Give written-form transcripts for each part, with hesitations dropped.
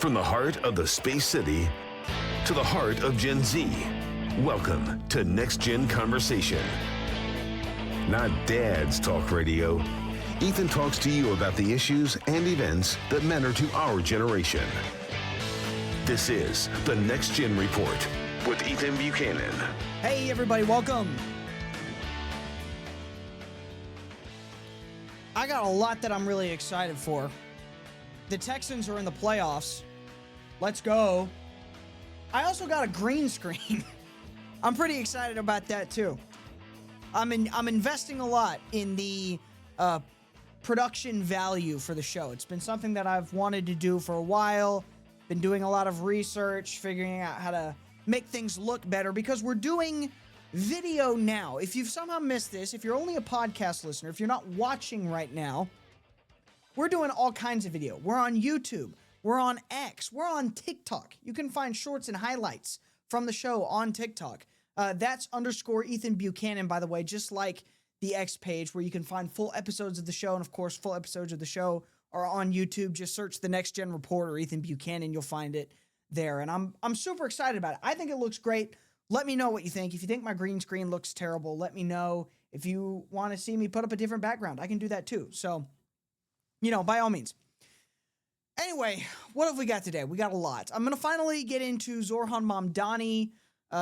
From the heart of the Space City to the heart of Gen Z, welcome to Next Gen Conversation. Not Dad's Talk Radio. Ethan talks to you about the issues and events that matter to our generation. This is the Next Gen Report with Ethan Buchanan. Hey everybody, welcome. I got a lot that I'm really excited for. The Texans are in the playoffs. Let's go. I also got a green screen. I'm pretty excited about that too. I'm investing a lot in the production value for the show. It's been something that I've wanted to do for a while. Been doing a lot of research, figuring out how to make things look better because we're doing video now. If you've somehow missed this, if you're only a podcast listener, if you're not watching right now, we're doing all kinds of video. We're on YouTube. We're on X. We're on TikTok. You can find shorts and highlights from the show on TikTok. That's _ Ethan Buchanan, by the way, just like the X page where you can find full episodes of the show. And of course, full episodes of the show are on YouTube. Just search the Next Gen Reporter, Ethan Buchanan. You'll find it there. And I'm super excited about it. I think it looks great. Let me know what you think. If you think my green screen looks terrible, let me know. If you want to see me put up a different background, I can do that too. So, by all means. Anyway, what have we got today? We got a lot. I'm going to finally get into Zoran Mamdani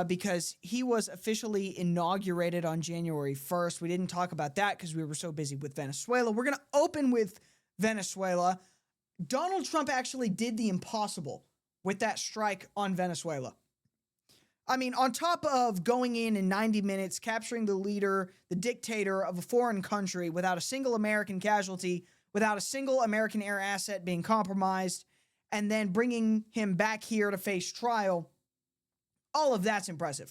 because he was officially inaugurated on January 1st. We didn't talk about that because we were so busy with Venezuela. We're going to open with Venezuela. Donald Trump actually did the impossible with that strike on Venezuela. I mean, on top of going in 90 minutes, capturing the leader, the dictator of a foreign country without a single American casualty, without a single American air asset being compromised, and then bringing him back here to face trial, all of that's impressive.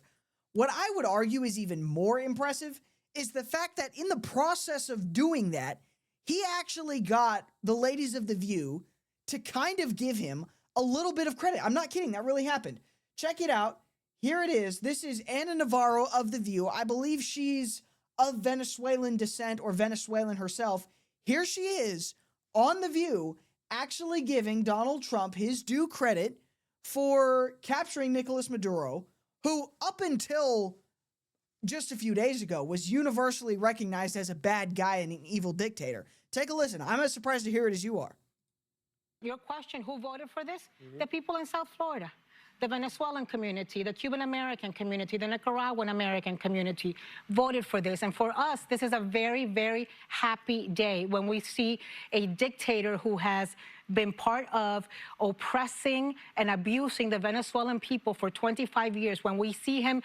What I would argue is even more impressive is the fact that in the process of doing that, he actually got the ladies of The View to kind of give him a little bit of credit. I'm not kidding. That really happened. Check it out. Here it is. This is Ana Navarro of The View. I believe she's of Venezuelan descent or Venezuelan herself. Here she is on The View actually giving Donald Trump his due credit for capturing Nicolas Maduro, who up until just a few days ago was universally recognized as a bad guy and an evil dictator. Take a listen. I'm as surprised to hear it as you are. Your question, who voted for this? The people in South Florida. The Venezuelan community, the Cuban American community, the Nicaraguan American community voted for this. And for us, this is a very, very happy day when we see a dictator who has been part of oppressing and abusing the Venezuelan people for 25 years, when we see him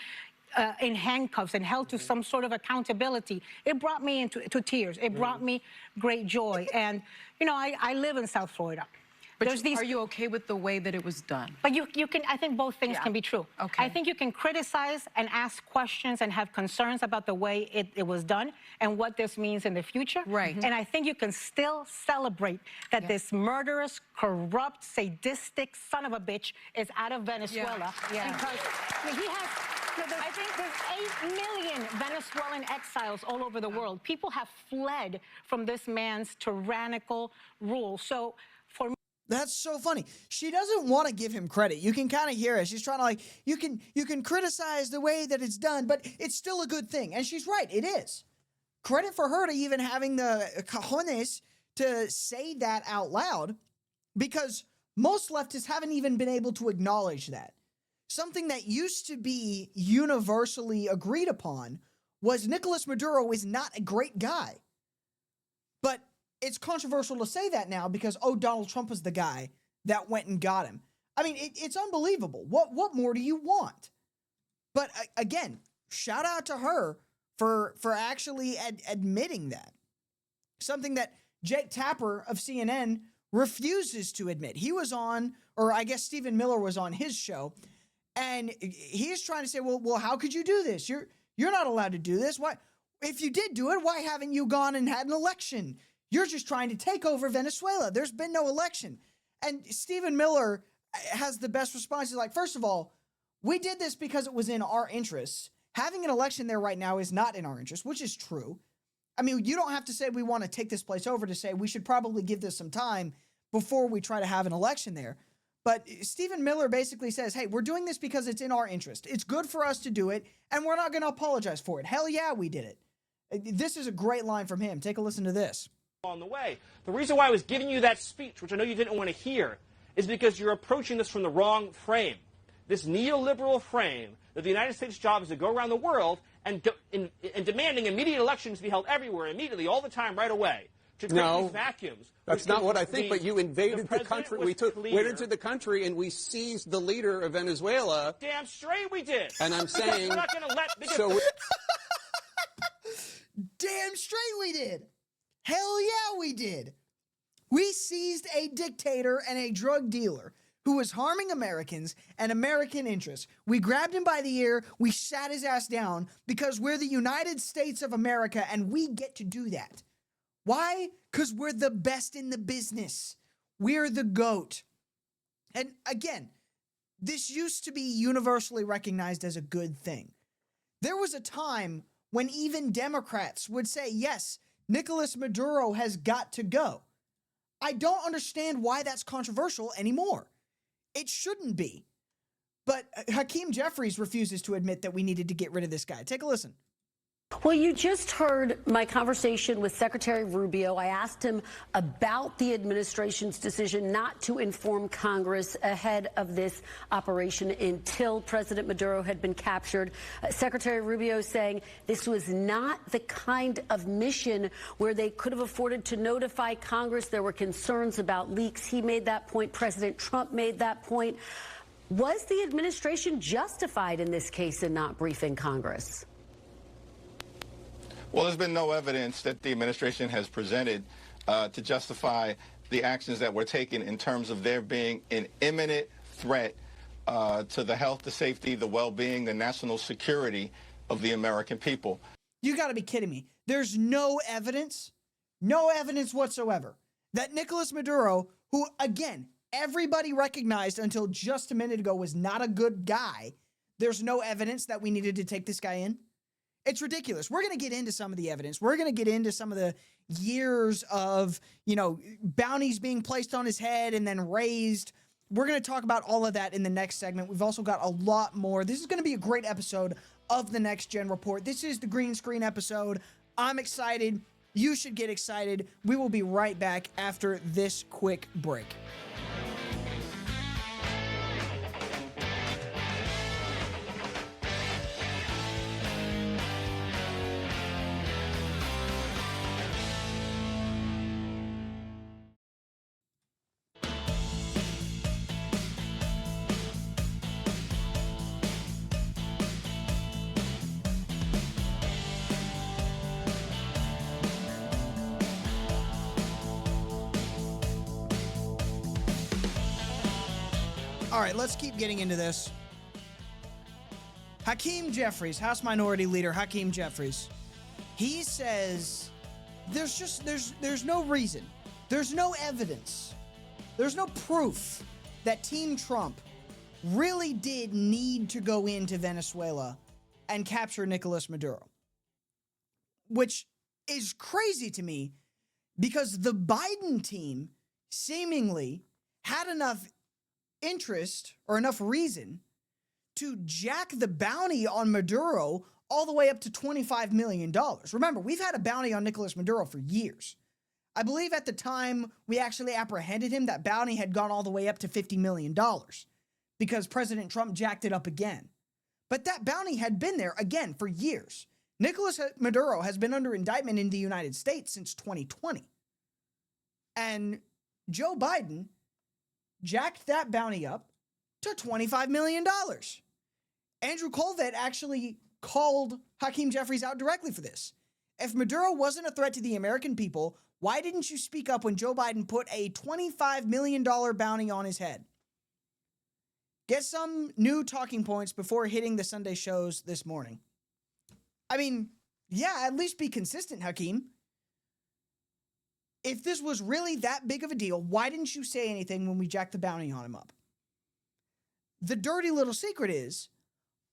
in handcuffs and held to some sort of accountability. It brought me into tears. It brought me great joy. And, I live in South Florida. But are you okay with the way that it was done? But you can, I think both things can be true. Okay. I think you can criticize and ask questions and have concerns about the way it was done and what this means in the future. Right. And I think you can still celebrate that this murderous, corrupt, sadistic son of a bitch is out of Venezuela. Yeah. Because he has... I think there's 8 million Venezuelan exiles all over the world. People have fled from this man's tyrannical rule. So for me... That's so funny. She doesn't want to give him credit. You can kind of hear it. She's trying to you can criticize the way that it's done, but it's still a good thing. And she's right. It is. Credit for her to even having the cojones to say that out loud, because most leftists haven't even been able to acknowledge that. Something that used to be universally agreed upon was Nicolas Maduro is not a great guy. But it's controversial to say that now because, Donald Trump was the guy that went and got him. I mean, it's unbelievable. What more do you want? But again, shout out to her for actually admitting that. Something that Jake Tapper of CNN refuses to admit. He was on, or I guess Stephen Miller was on his show, and he's trying to say, well, how could you do this? You're not allowed to do this. Why? If you did do it, why haven't you gone and had an election? You're just trying to take over Venezuela. There's been no election. And Stephen Miller has the best response. He's like, first of all, we did this because it was in our interests. Having an election there right now is not in our interest, which is true. I mean, you don't have to say we want to take this place over to say we should probably give this some time before we try to have an election there. But Stephen Miller basically says, hey, we're doing this because it's in our interest. It's good for us to do it, and we're not going to apologize for it. Hell yeah, we did it. This is a great line from him. Take a listen to this. On the way. The reason why I was giving you that speech, which I know you didn't want to hear, is because you're approaching this from the wrong frame. This neoliberal frame that the United States' job is to go around the world and demanding immediate elections be held everywhere, immediately, all the time, right away. To create these vacuums. That's not what I think, but you invaded the country. We went into the country and we seized the leader of Venezuela. Damn straight we did. And I'm saying... We're not going to let... Damn straight we did. Hell yeah, we did. We seized a dictator and a drug dealer who was harming Americans and American interests. We grabbed him by the ear. We sat his ass down because we're the United States of America and we get to do that. Why? Because we're the best in the business. We're the GOAT. And again, this used to be universally recognized as a good thing. There was a time when even Democrats would say, yes, Nicolas Maduro has got to go. I don't understand why that's controversial anymore. It shouldn't be. But Hakeem Jeffries refuses to admit that we needed to get rid of this guy. Take a listen. Well, you just heard my conversation with Secretary Rubio. I asked him about the administration's decision not to inform Congress ahead of this operation until President Maduro had been captured. Secretary Rubio saying this was not the kind of mission where they could have afforded to notify Congress. There were concerns about leaks. He made that point. President Trump made that point. Was the administration justified in this case in not briefing Congress? Well, there's been no evidence that the administration has presented to justify the actions that were taken in terms of there being an imminent threat to the health, the safety, the well-being, the national security of the American people. You got to be kidding me. There's no evidence whatsoever that Nicolas Maduro, who, again, everybody recognized until just a minute ago was not a good guy, there's no evidence that we needed to take this guy in? It's ridiculous. We're going to get into some of the evidence. We're going to get into some of the years of, bounties being placed on his head and then raised. We're going to talk about all of that in the next segment. We've also got a lot more. This is going to be a great episode of the Next Gen Report. This is the green screen episode. I'm excited. You should get excited. We will be right back after this quick break. All right, let's keep getting into this. Hakeem Jeffries, House Minority Leader Hakeem Jeffries, he says there's no reason, there's no evidence, there's no proof that Team Trump really did need to go into Venezuela and capture Nicolas Maduro, which is crazy to me because the Biden team seemingly had enough interest or enough reason to jack the bounty on Maduro all the way up to $25 million. Remember, we've had a bounty on Nicolas Maduro for years. I believe at the time we actually apprehended him, that bounty had gone all the way up to $50 million because President Trump jacked it up again. But that bounty had been there again for years. Nicolas Maduro has been under indictment in the United States since 2020. And Joe Biden jacked that bounty up to $25 million. Andrew Colvett actually called Hakeem Jeffries out directly for this. If Maduro wasn't a threat to the American people, why didn't you speak up when Joe Biden put a $25 million bounty on his head? Get some new talking points before hitting the Sunday shows this morning. I mean, yeah, at least be consistent, Hakeem. If this was really that big of a deal, why didn't you say anything when we jacked the bounty on him up? The dirty little secret is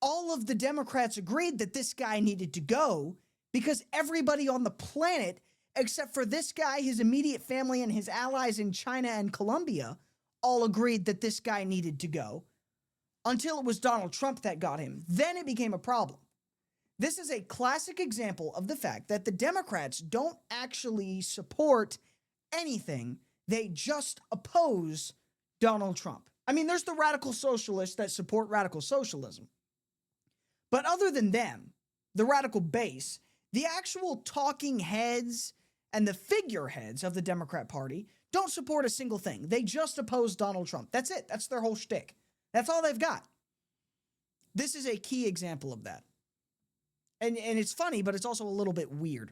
all of the Democrats agreed that this guy needed to go because everybody on the planet, except for this guy, his immediate family, and his allies in China and Colombia, all agreed that this guy needed to go until it was Donald Trump that got him. Then it became a problem. This is a classic example of the fact that the Democrats don't actually support anything. They just oppose Donald Trump. I mean, there's the radical socialists that support radical socialism. But other than them, the radical base, the actual talking heads and the figureheads of the Democrat Party don't support a single thing. They just oppose Donald Trump. That's it. That's their whole shtick. That's all they've got. This is a key example of that. And it's funny, but it's also a little bit weird.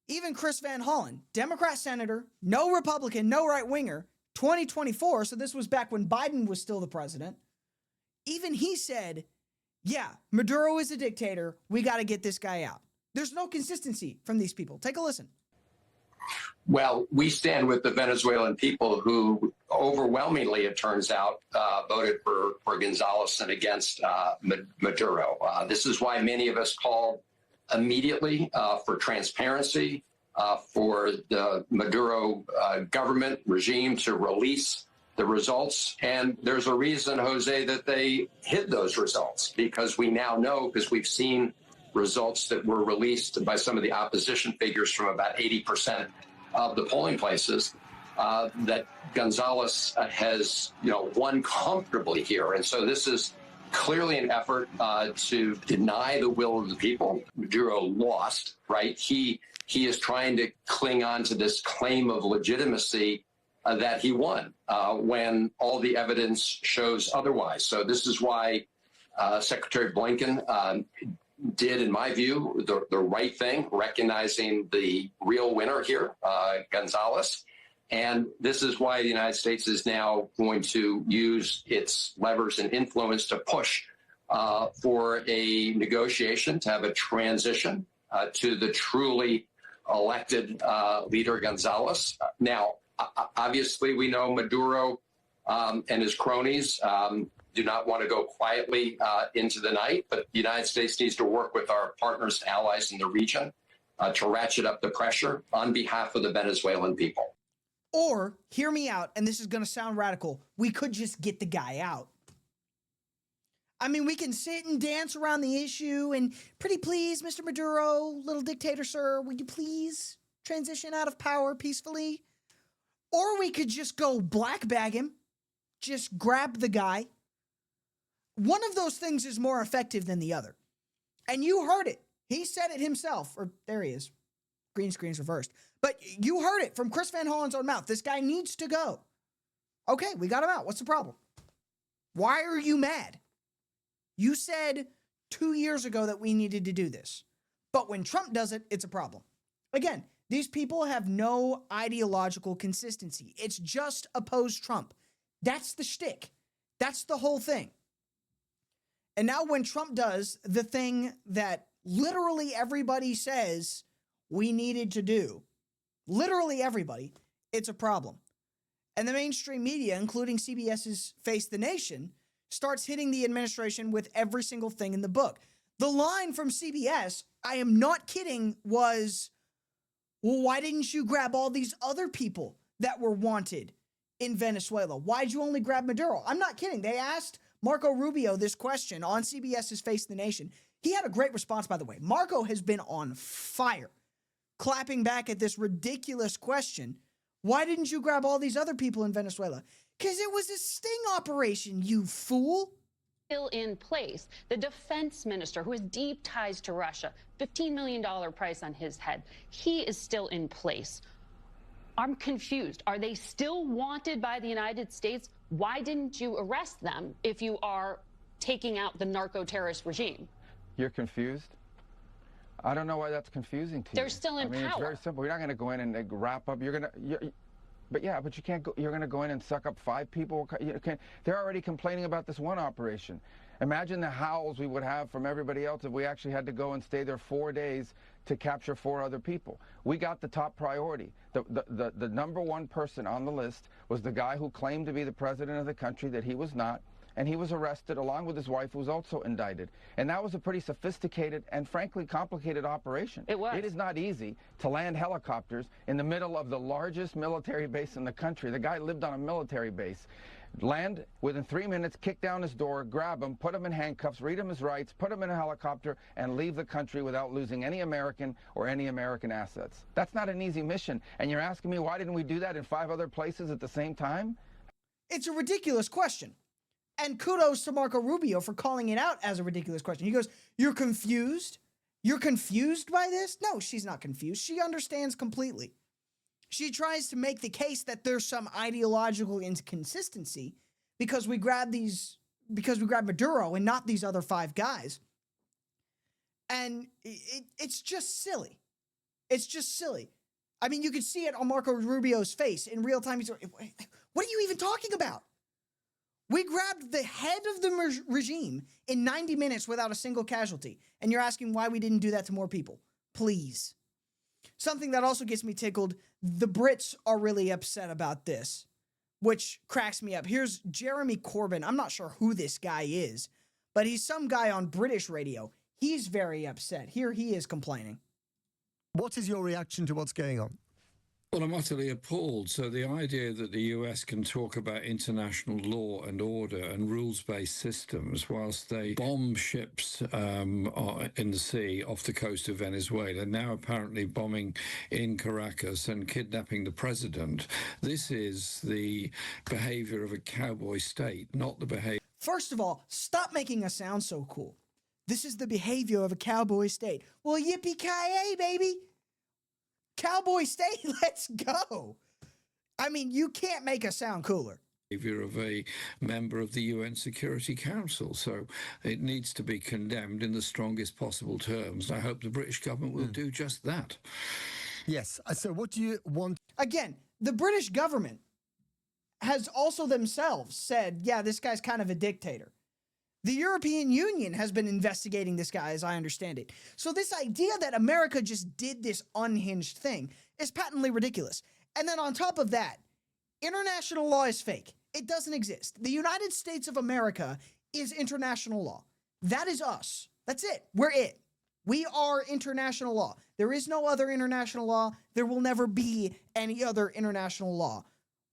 Even Chris Van Hollen, Democrat senator, no Republican, no right-winger, 2024, so this was back when Biden was still the president, even he said, yeah, Maduro is a dictator. We got to get this guy out. There's no consistency from these people. Take a listen. Well, we stand with the Venezuelan people who overwhelmingly, it turns out, voted for Gonzalez and against Maduro. This is why many of us called immediately for transparency, for the Maduro government regime to release the results. And there's a reason, Jose, that they hid those results, because we now know, because we've seen results that were released by some of the opposition figures from about 80% of the polling places, that Gonzalez has, won comfortably here. And so this is clearly an effort to deny the will of the people. Maduro lost, right? He is trying to cling on to this claim of legitimacy that he won when all the evidence shows otherwise. So this is why Secretary Blinken did, in my view, the right thing, recognizing the real winner here, Gonzalez. And this is why the United States is now going to use its levers and influence to push for a negotiation, to have a transition to the truly elected leader, Gonzalez. Now, obviously, we know Maduro and his cronies do not want to go quietly into the night, but the United States needs to work with our partners, allies in the region to ratchet up the pressure on behalf of the Venezuelan people. Or, hear me out, and this is going to sound radical, we could just get the guy out. I mean, we can sit and dance around the issue and, pretty please, Mr. Maduro, little dictator, sir, would you please transition out of power peacefully? Or we could just go black bag him, just grab the guy. One of those things is more effective than the other. And you heard it. He said it himself. Or there he is. Green screen's reversed. But you heard it from Chris Van Hollen's own mouth. This guy needs to go. Okay, we got him out. What's the problem? Why are you mad? You said 2 years ago that we needed to do this. But when Trump does it, it's a problem. Again, these people have no ideological consistency. It's just oppose Trump. That's the shtick. That's the whole thing. And now when Trump does the thing that literally everybody says we needed to do, literally everybody, it's a problem. And the mainstream media, including CBS's Face the Nation, starts hitting the administration with every single thing in the book. The line from CBS, I am not kidding, was, well, why didn't you grab all these other people that were wanted in Venezuela? Why'd you only grab Maduro? I'm not kidding. They asked Marco Rubio this question on CBS's Face the Nation. He had a great response, by the way. Marco has been on fire, clapping back at this ridiculous question. Why didn't you grab all these other people in Venezuela? Because it was a sting operation, you fool. Still in place. The defense minister, who has deep ties to Russia, $15 million price on his head, he is still in place. I'm confused. Are they still wanted by the United States? Why didn't you arrest them if you are taking out the narco-terrorist regime? You're confused? I don't know why that's confusing to you. They're still in power. It's very simple. You're not going to go in and wrap up. But you can't go. You're going to go in and suck up 5 people. They're already complaining about this one operation. Imagine the howls we would have from everybody else if we actually had to go and stay there 4 days to capture 4 other people. We got the top priority. The number one person on the list was the guy who claimed to be the president of the country that he was not. and he was arrested along with his wife, who was also indicted. And that was a pretty sophisticated and frankly complicated operation. It was. It is not easy to land helicopters in the middle of the largest military base in the country. The guy lived on a military base. Land within 3 minutes, kick down his door, grab him, put him in handcuffs, read him his rights, put him in a helicopter, and leave the country without losing any American or any American assets. That's not an easy mission. And you're asking me, why didn't we do that in 5 other places at the same time? It's a ridiculous question. And kudos to Marco Rubio for calling it out as a ridiculous question. He goes, "You're confused? You're confused by this?" No, she's not confused. She understands completely. She tries to make the case that there's some ideological inconsistency because we grabbed Maduro and not these other 5 guys. And it's just silly. It's just silly. I mean, you can see it on Marco Rubio's face in real time. He's like, what are you even talking about? We grabbed the head of the regime in 90 minutes without a single casualty. And you're asking why we didn't do that to more people. Please. Something that also gets me tickled, the Brits are really upset about this, which cracks me up. Here's Jeremy Corbyn. I'm not sure who this guy is, but he's some guy on British radio. He's very upset. Here he is complaining. What is your reaction to what's going on? Well, I'm utterly appalled. So the idea that the US can talk about international law and order and rules-based systems whilst they bomb ships in the sea off the coast of Venezuela, now apparently bombing in Caracas and kidnapping the president, this is the behavior of a cowboy state, not the behavior. First of all, stop making us sound so cool. This is the behavior of a cowboy state. Well, yippee-ki-yay, baby. Cowboy state, let's go. I mean, you can't make us sound cooler. Behavior of a member of the UN Security Council. So it needs to be condemned in the strongest possible terms. I hope the British government will do just that. Yes. So what do you want? Again, the British government has also themselves said, yeah, this guy's kind of a dictator. The European Union has been investigating this guy, as I understand it. So this idea that America just did this unhinged thing is patently ridiculous. And then on top of that, international law is fake. It doesn't exist. The United States of America is international law. That is us. That's it. We're it. We are international law. There is no other international law. There will never be any other international law.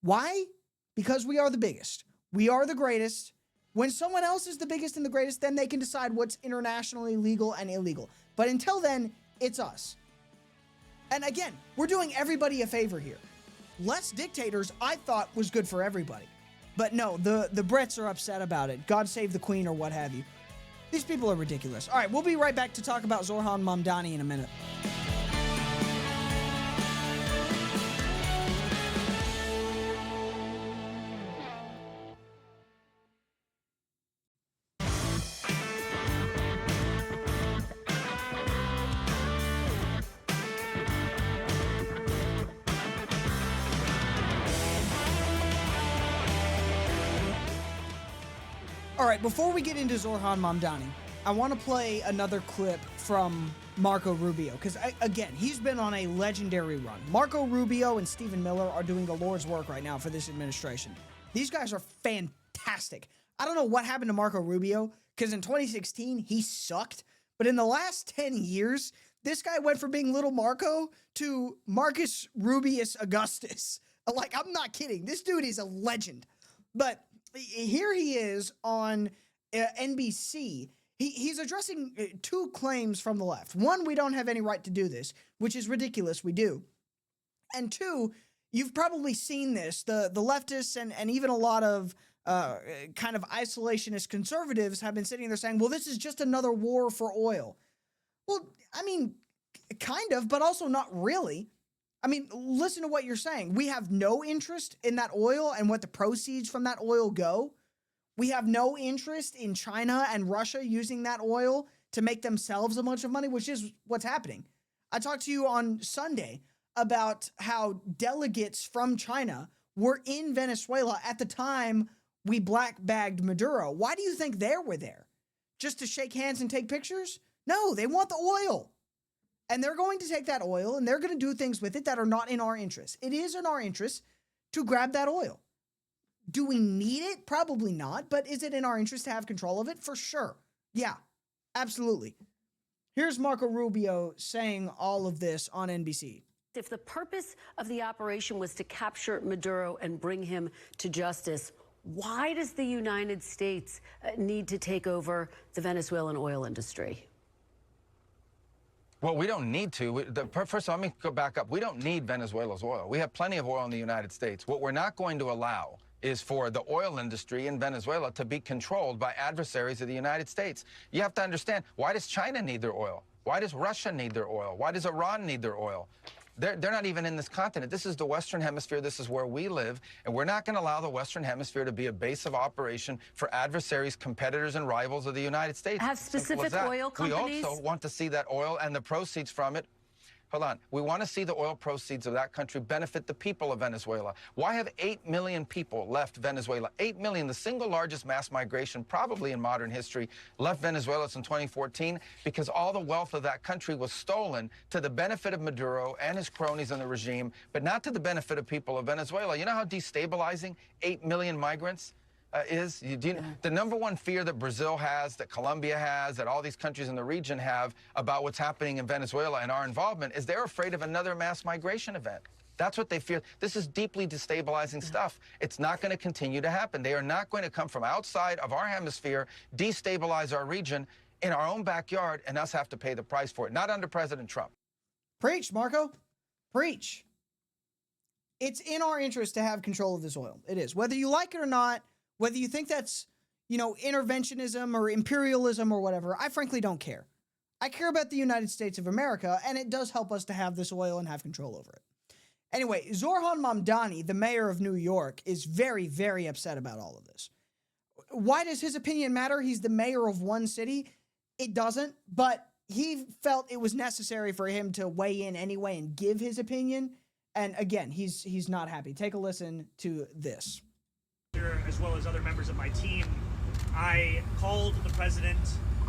Why? Because we are the biggest. We are the greatest. When someone else is the biggest and the greatest, then they can decide what's internationally legal and illegal. But until then, it's us. And again, we're doing everybody a favor here. Less dictators, I thought, was good for everybody. But no, the Brits are upset about it. God save the Queen or what have you. These people are ridiculous. All right, we'll be right back to talk about Zoran Mamdani in a minute. All right, before we get into Zoran Mamdani, I want to play another clip from Marco Rubio, because, again, he's been on a legendary run. Marco Rubio and Stephen Miller are doing the Lord's work right now for this administration. These guys are fantastic. I don't know what happened to Marco Rubio, because in 2016, he sucked. But in the last 10 years, this guy went from being little Marco to Marcus Rubius Augustus. Like, I'm not kidding. This dude is a legend. But here he is on NBC. He's addressing 2 claims from the left. One, we don't have any right to do this, which is ridiculous. We do. And 2, you've probably seen this. The leftists and even a lot of kind of isolationist conservatives have been sitting there saying, well, this is just another war for oil. Well, I mean, kind of, but also not really. I mean, listen to what you're saying. We have no interest in that oil and what the proceeds from that oil go. We have no interest in China and Russia using that oil to make themselves a bunch of money, which is what's happening. I talked to you on Sunday about how delegates from China were in Venezuela at the time we black-bagged Maduro. Why do you think they were there? Just to shake hands and take pictures? No, they want the oil. And they're going to take that oil and they're going to do things with it that are not in our interest. It is in our interest to grab that oil. Do we need it? Probably not. But is it in our interest to have control of it? For sure. Yeah, absolutely. Here's Marco Rubio saying all of this on NBC. If the purpose of the operation was to capture Maduro and bring him to justice, why does the United States need to take over the Venezuelan oil industry? Well, we don't need to. First of all, let me go back up. We don't need Venezuela's oil. We have plenty of oil in the United States. What we're not going to allow is for the oil industry in Venezuela to be controlled by adversaries of the United States. You have to understand, why does China need their oil? Why does Russia need their oil? Why does Iran need their oil? They're not even in this continent. This is the Western Hemisphere. This is where we live. And we're not going to allow the Western Hemisphere to be a base of operation for adversaries, competitors, and rivals of the United States. Have specific oil companies? We also want to see that oil and the proceeds from it. Hold on. We want to see the oil proceeds of that country benefit the people of Venezuela. Why have 8 million people left Venezuela? 8 million, the single largest mass migration probably in modern history, left Venezuela since 2014 because all the wealth of that country was stolen to the benefit of Maduro and his cronies in the regime, but not to the benefit of people of Venezuela. You know how destabilizing 8 million migrants is? The number one fear that Brazil has, that Colombia has, that all these countries in the region have about what's happening in Venezuela and our involvement is they're afraid of another mass migration event. That's what they fear. This is deeply destabilizing stuff. It's not going to continue to happen. They are not going to come from outside of our hemisphere, destabilize our region in our own backyard, and us have to pay the price for it. Not under President Trump. Preach, Marco. Preach. It's in our interest to have control of this oil. It is. Whether you like it or not, whether you think that's, interventionism or imperialism or whatever, I frankly don't care. I care about the United States of America, and it does help us to have this oil and have control over it. Anyway, Zoran Mamdani, the mayor of New York, is very, very upset about all of this. Why does his opinion matter? He's the mayor of one city. It doesn't, but he felt it was necessary for him to weigh in anyway and give his opinion. And again, he's not happy. Take a listen to this. As well as other members of my team, I called the president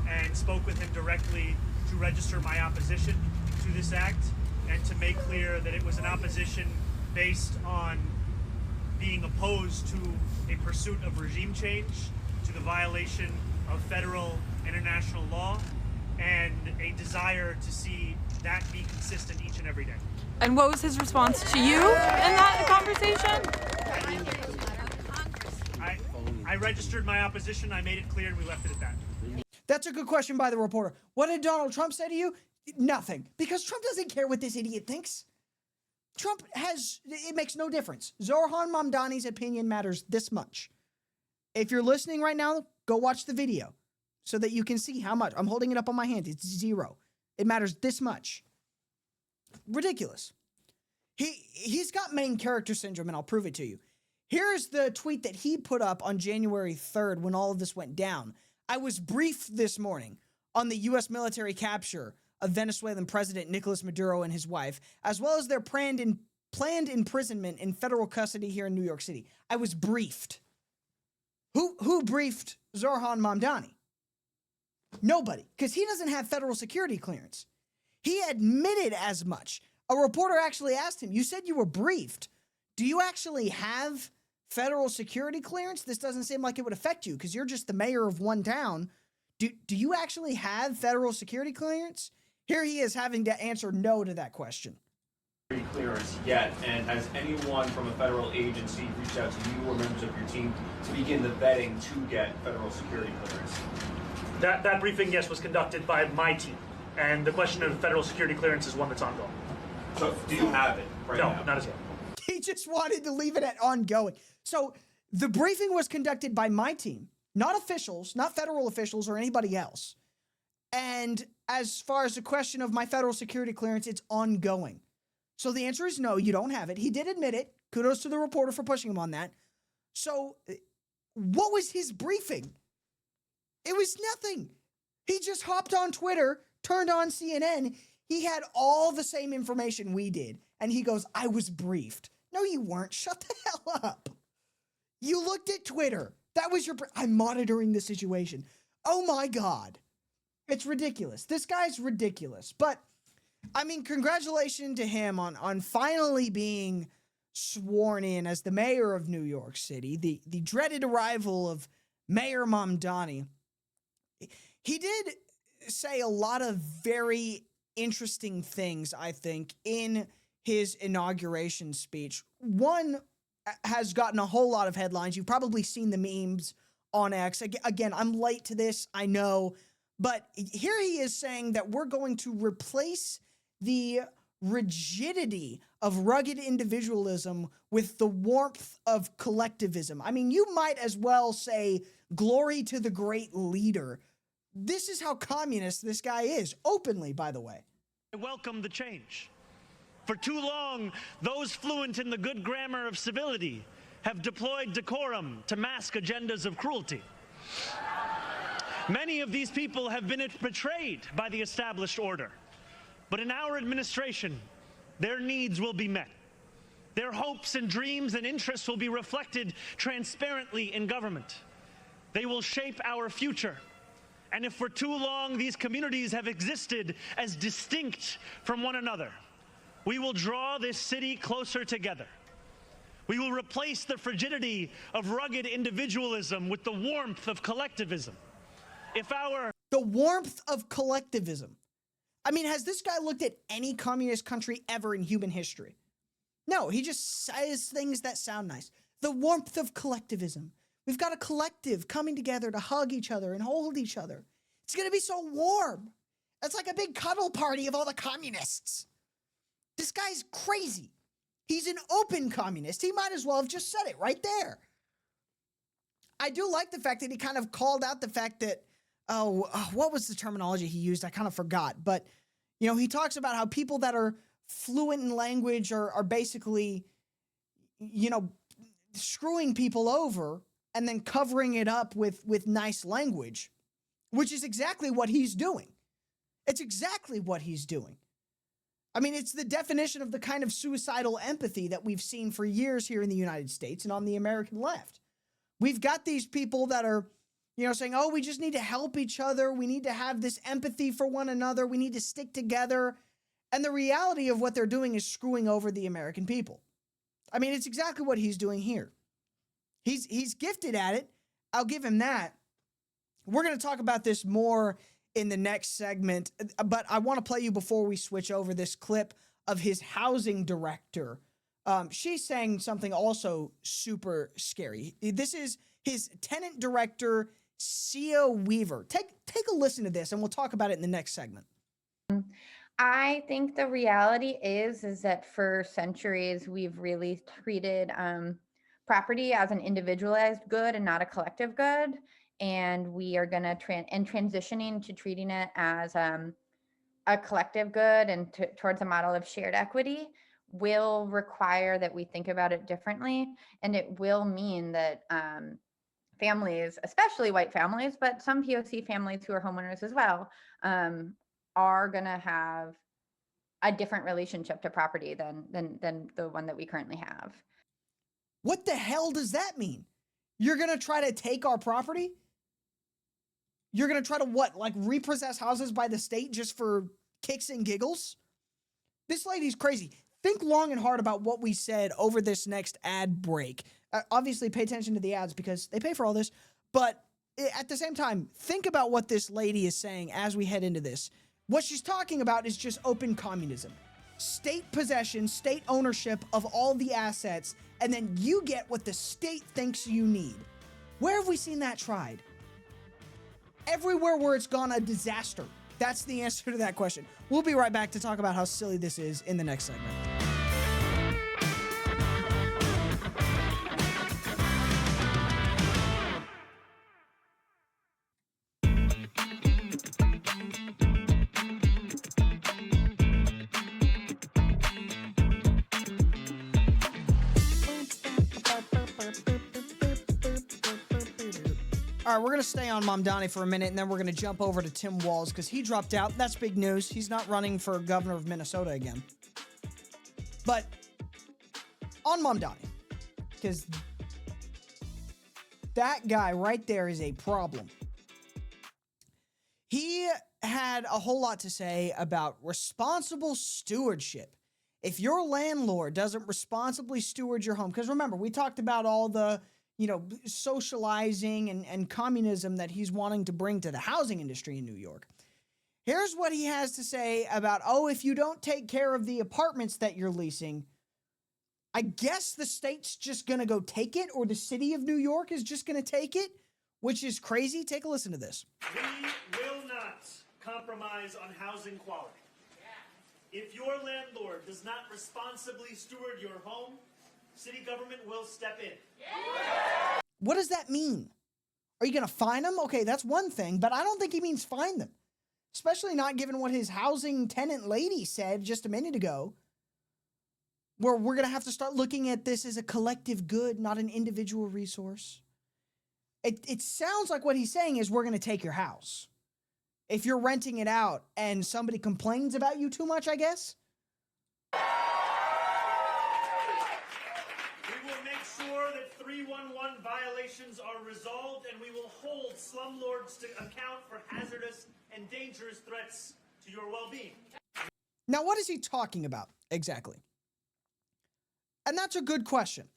and spoke with him directly to register my opposition to this act and to make clear that it was an opposition based on being opposed to a pursuit of regime change, to the violation of federal international law, and a desire to see that be consistent each and every day. And what was his response to you in that conversation? I registered my opposition, I made it clear, and we left it at that. That's a good question by the reporter. What did Donald Trump say to you? Nothing. Because Trump doesn't care what this idiot thinks. It makes no difference. Zoran Mamdani's opinion matters this much. If you're listening right now, go watch the video so that you can see how much. I'm holding it up on my hand. It's 0. It matters this much. Ridiculous. He's got main character syndrome, and I'll prove it to you. Here's the tweet that he put up on January 3rd when all of this went down. I was briefed this morning on the U.S. military capture of Venezuelan President Nicolas Maduro and his wife, as well as their planned imprisonment in federal custody here in New York City. I was briefed. Who briefed Zoran Mamdani? Nobody, because he doesn't have federal security clearance. He admitted as much. A reporter actually asked him, you said you were briefed. Do you actually have federal security clearance? This doesn't seem like it would affect you because you're just the mayor of one town. Do you actually have federal security clearance? Here he is having to answer no to that question. Clearance yet, and has anyone from a federal agency reached out to you or members of your team to begin the vetting to get federal security clearance? That briefing, yes, was conducted by my team, and the question of federal security clearance is one that's ongoing. So do you have it right now? No, not as yet. He just wanted to leave it at ongoing. So the briefing was conducted by my team, not officials, not federal officials or anybody else. And as far as the question of my federal security clearance, it's ongoing. So the answer is no, you don't have it. He did admit it. Kudos to the reporter for pushing him on that. So what was his briefing? It was nothing. He just hopped on Twitter, turned on CNN. He had all the same information we did. And he goes, I was briefed. No, you weren't. Shut the hell up. You looked at Twitter. That was I'm monitoring the situation. Oh my God. It's ridiculous. This guy's ridiculous. But, I mean, congratulations to him on finally being sworn in as the mayor of New York City, the dreaded arrival of Mayor Mamdani, he did say a lot of very interesting things, I think, in his inauguration speech. One has gotten a whole lot of headlines. You've probably seen the memes on X. Again, I'm late to this, I know, but here he is saying that we're going to replace the rigidity of rugged individualism with the warmth of collectivism. I mean, you might as well say glory to the great leader. This is how communist this guy is, openly, by the way. I welcome the change. For too long, those fluent in the good grammar of civility have deployed decorum to mask agendas of cruelty. Many of these people have been betrayed by the established order. But in our administration, their needs will be met. Their hopes and dreams and interests will be reflected transparently in government. They will shape our future. And if for too long these communities have existed as distinct from one another, we will draw this city closer together. We will replace the frigidity of rugged individualism with the warmth of collectivism. The warmth of collectivism. I mean, has this guy looked at any communist country ever in human history? No, he just says things that sound nice. The warmth of collectivism. We've got a collective coming together to hug each other and hold each other. It's going to be so warm. It's like a big cuddle party of all the communists. This guy's crazy. He's an open communist. He might as well have just said it right there. I do like the fact that he kind of called out the fact that, what was the terminology he used? I kind of forgot. But, you know, he talks about how people that are fluent in language are basically, you know, screwing people over and then covering it up with nice language, which is exactly what he's doing. It's exactly what he's doing. I mean, it's the definition of the kind of suicidal empathy that we've seen for years here in the United States and on the American left. We've got these people that are, you know, saying, oh, we just need to help each other. We need to have this empathy for one another. We need to stick together. And the reality of what they're doing is screwing over the American people. I mean, it's exactly what he's doing here. He's gifted at it. I'll give him that. We're going to talk about this more in the next segment, but I want to play you before we switch over this clip of his housing director. She's saying something also super scary. This is his tenant director, Sia Weaver. Take a listen to this, and we'll talk about it in the next segment. I think the reality is that for centuries we've really treated property as an individualized good and not a collective good, and we are going to transitioning to treating it as a collective good and towards a model of shared equity will require that we think about it differently, and it will mean that families, especially white families, but some POC families who are homeowners as well, are going to have a different relationship to property than the one that we currently have. What the hell does that mean? You're going to try to take our property? You're going to try to what? Like repossess houses by the state just for kicks and giggles? This lady's crazy. Think long and hard about what we said over this next ad break. Obviously, pay attention to the ads because they pay for all this. But at the same time, think about what this lady is saying as we head into this. What she's talking about is just open communism. State possession, state ownership of all the assets, and then you get what the state thinks you need. Where have we seen that tried? Everywhere where it's gone a disaster. That's the answer to that question. We'll be right back to talk about how silly this is in the next segment. All right, we're going to stay on Mamdani for a minute, and then we're going to jump over to Tim Walz because he dropped out. That's big news. He's not running for governor of Minnesota again. But on Mamdani, because that guy right there is a problem. He had a whole lot to say about responsible stewardship If your landlord doesn't responsibly steward your home, because remember, we talked about all the, socializing and communism that he's wanting to bring to the housing industry in New York. Here's what he has to say about, if you don't take care of the apartments that you're leasing, I guess the state's just going to go take it, or the city of New York is just going to take it, which is crazy. Take a listen to this. We will not compromise on housing quality. If your landlord does not responsibly steward your home, city government will step in. What does that mean? Are you going to fine them? Okay, that's one thing, but I don't think he means fine them, especially not given what his housing tenant lady said just a minute ago, where we're going to have to start looking at this as a collective good, not an individual resource. It sounds like what he's saying is we're going to take your house. If you're renting it out and somebody complains about you too much, I guess. We will make sure that 311 violations are resolved, and we will hold slumlords to account for hazardous and dangerous threats to your well-being. Now, what is he talking about exactly? And that's a good question.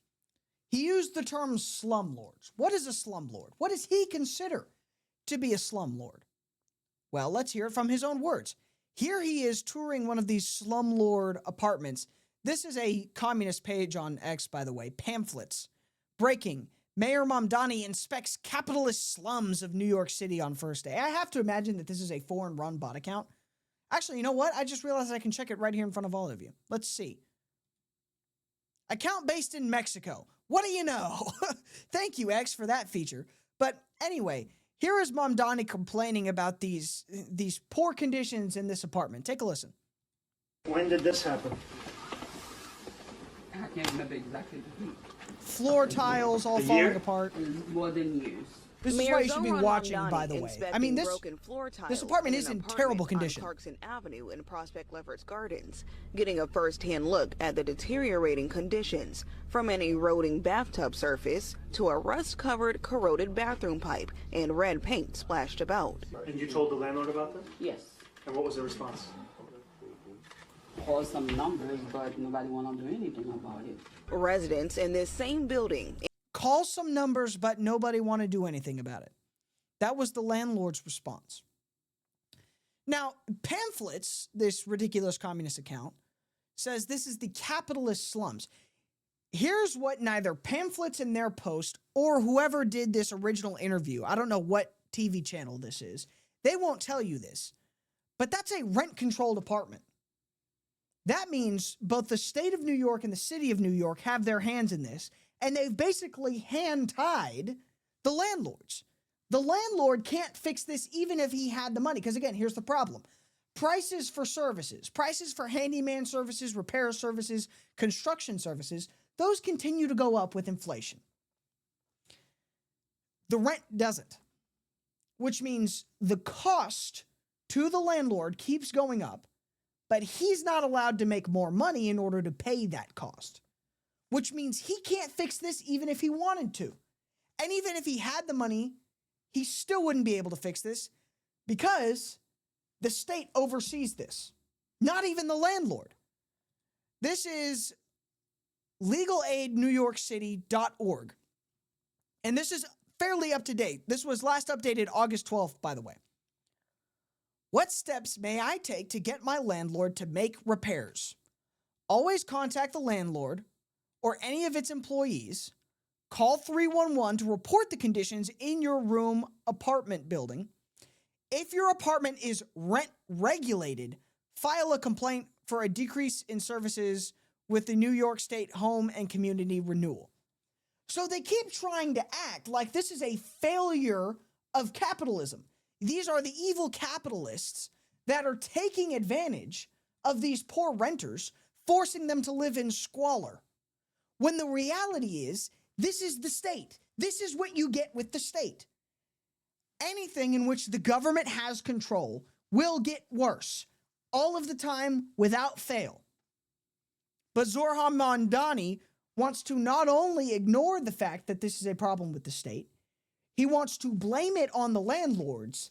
He used the term slumlords. What is a slumlord? What does he consider to be a slumlord? Well, let's hear it from his own words. Here he is touring one of these slumlord apartments. This is a communist page on X, by the way. Pamphlets. Breaking. Mayor Mamdani inspects capitalist slums of New York City on first day. I have to imagine that this is a foreign-run bot account. Actually, you know what? I just realized I can check it right here in front of all of you. Let's see. Account based in Mexico. What do you know? Thank you, X, for that feature. But anyway, here is Mamdani complaining about these poor conditions in this apartment. Take a listen. When did this happen? I can't remember exactly the date. Floor tiles all falling apart. More than years. This is why you should be watching, by the way. I mean, this apartment is in terrible condition. Clarkson Avenue in Prospect Lefferts Gardens, getting a first-hand look at the deteriorating conditions, from an eroding bathtub surface to a rust-covered, corroded bathroom pipe and red paint splashed about. And you told the landlord about this? Yes. And what was the response? Call some numbers, but nobody want to do anything about it. Residents in this same building call some numbers, but nobody want to do anything about it. That was the landlord's response. Now, Pamphlets, this ridiculous communist account, says this is the capitalist slums. Here's what neither Pamphlets in their post or whoever did this original interview, I don't know what TV channel this is, they won't tell you this, but that's a rent-controlled apartment. That means both the state of New York and the city of New York have their hands in this, and they've basically hand-tied the landlords. The landlord can't fix this even if he had the money, because again, here's the problem. Prices for services, prices for handyman services, repair services, construction services, those continue to go up with inflation. The rent doesn't, which means the cost to the landlord keeps going up, but he's not allowed to make more money in order to pay that cost, which means he can't fix this even if he wanted to. And even if he had the money, he still wouldn't be able to fix this because the state oversees this, not even the landlord. This is legalaidnewyorkcity.org. And this is fairly up to date. This was last updated August 12th, by the way. What steps may I take to get my landlord to make repairs? Always contact the landlord or any of its employees. Call 311 to report the conditions in your room apartment building. If your apartment is rent regulated, file a complaint for a decrease in services with the New York State Home and Community Renewal. So they keep trying to act like this is a failure of capitalism. These are the evil capitalists that are taking advantage of these poor renters, forcing them to live in squalor. When the reality is, this is the state. This is what you get with the state. Anything in which the government has control will get worse, all of the time, without fail. But Zohran Mamdani wants to not only ignore the fact that this is a problem with the state, he wants to blame it on the landlords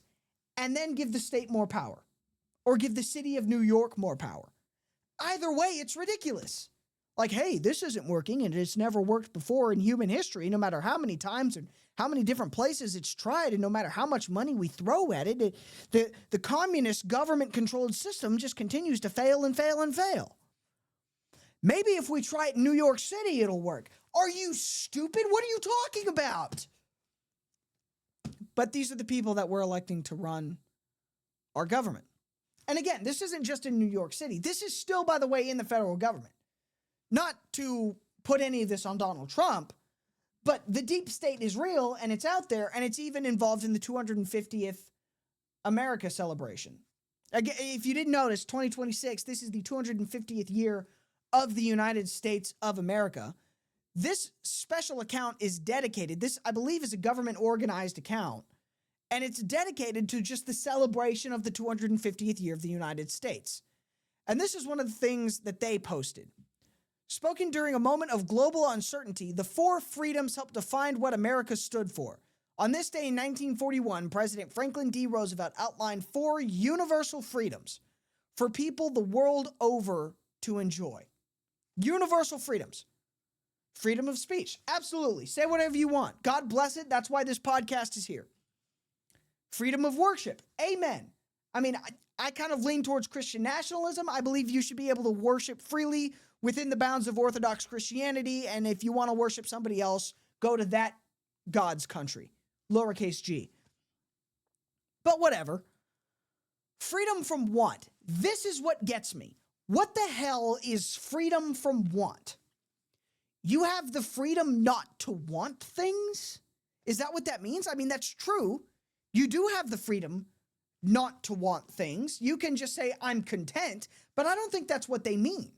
and then give the state more power, or give the city of New York more power. Either way, it's ridiculous. Like, hey, this isn't working, and it's never worked before in human history, no matter how many times and how many different places it's tried, and no matter how much money we throw at it, the communist government-controlled system just continues to fail and fail and fail. Maybe if we try it in New York City, it'll work. Are you stupid? What are you talking about? But these are the people that we're electing to run our government. And again, this isn't just in New York City. This is still, by the way, in the federal government. Not to put any of this on Donald Trump, but the deep state is real, and it's out there, and it's even involved in the 250th America celebration. Again, if you didn't notice, 2026, this is the 250th year of the United States of America. This special account is dedicated. This, I believe, is a government-organized account, and it's dedicated to just the celebration of the 250th year of the United States. And this is one of the things that they posted. Spoken during a moment of global uncertainty, the four freedoms helped define what America stood for. On this day in 1941, President Franklin D. Roosevelt outlined 4 universal freedoms for people the world over to enjoy. Universal freedoms. Freedom of speech. Absolutely. Say whatever you want. God bless it. That's why this podcast is here. Freedom of worship. Amen. I mean, I kind of lean towards Christian nationalism. I believe you should be able to worship freely within the bounds of Orthodox Christianity, and if you want to worship somebody else, go to that God's country, lowercase g. But whatever. Freedom from what? This is what gets me. What the hell is freedom from what? You have the freedom not to want things? Is that what that means? I mean, that's true. You do have the freedom not to want things. You can just say, I'm content, but I don't think that's what they mean.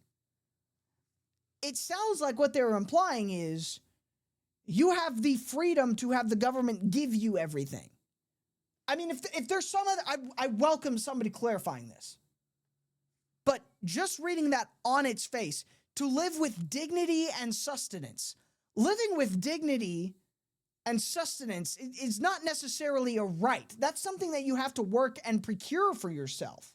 It sounds like what they're implying is you have the freedom to have the government give you everything. I mean, if there's some other, I welcome somebody clarifying this. But just reading that on its face, to live with dignity and sustenance. Living with dignity and sustenance is not necessarily a right. That's something that you have to work and procure for yourself.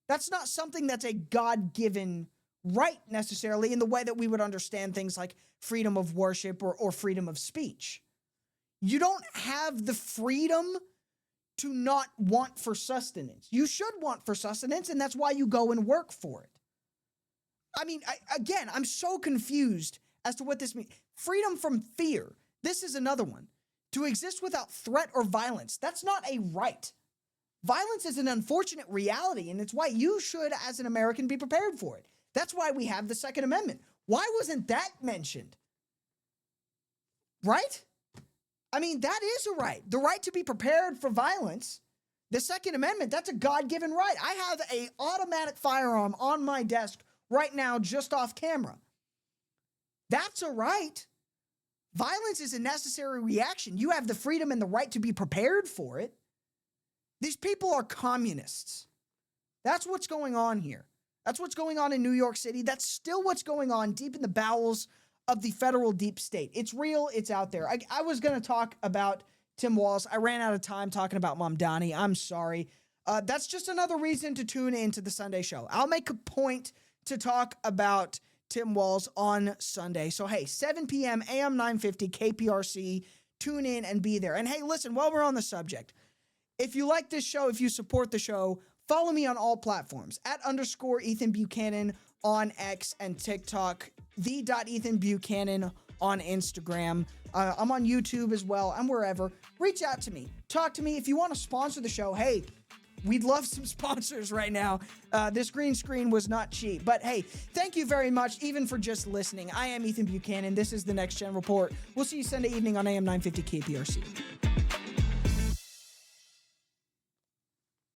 That's not something that's a God-given right necessarily in the way that we would understand things like freedom of worship or freedom of speech. You don't have the freedom to not want for sustenance. You should want for sustenance, and that's why you go and work for it. I mean, again, I'm so confused as to what this means. Freedom from fear. This is another one. To exist without threat or violence. That's not a right. Violence is an unfortunate reality, and it's why you should, as an American, be prepared for it. That's why we have the Second Amendment. Why wasn't that mentioned? Right? I mean, that is a right. The right to be prepared for violence. The Second Amendment, that's a God-given right. I have an automatic firearm on my desk right now, just off camera. That's a right. Violence is a necessary reaction. You have the freedom and the right to be prepared for it. These people are communists. That's what's going on here. That's what's going on in New York City. That's still what's going on deep in the bowels of the federal deep state. It's real. It's out there. I was going to talk about Tim Walz. I ran out of time talking about Mamdani. I'm sorry. That's just another reason to tune into the Sunday show. I'll make a point to talk about Tim Walz on Sunday. So, hey, 7 p.m. AM 950 KPRC. Tune in and be there. And hey, listen, while we're on the subject, if you like this show, if you support the show, follow me on all platforms @_ Ethan Buchanan on X and TikTok, the.Ethan Buchanan on Instagram. I'm on YouTube as well. I'm wherever. Reach out to me. Talk to me. If you want to sponsor the show, hey, we'd love some sponsors right now. This green screen was not cheap. But hey, thank you very much, even for just listening. I am Ethan Buchanan. This is the Next Gen Report. We'll see you Sunday evening on AM 950 KPRC.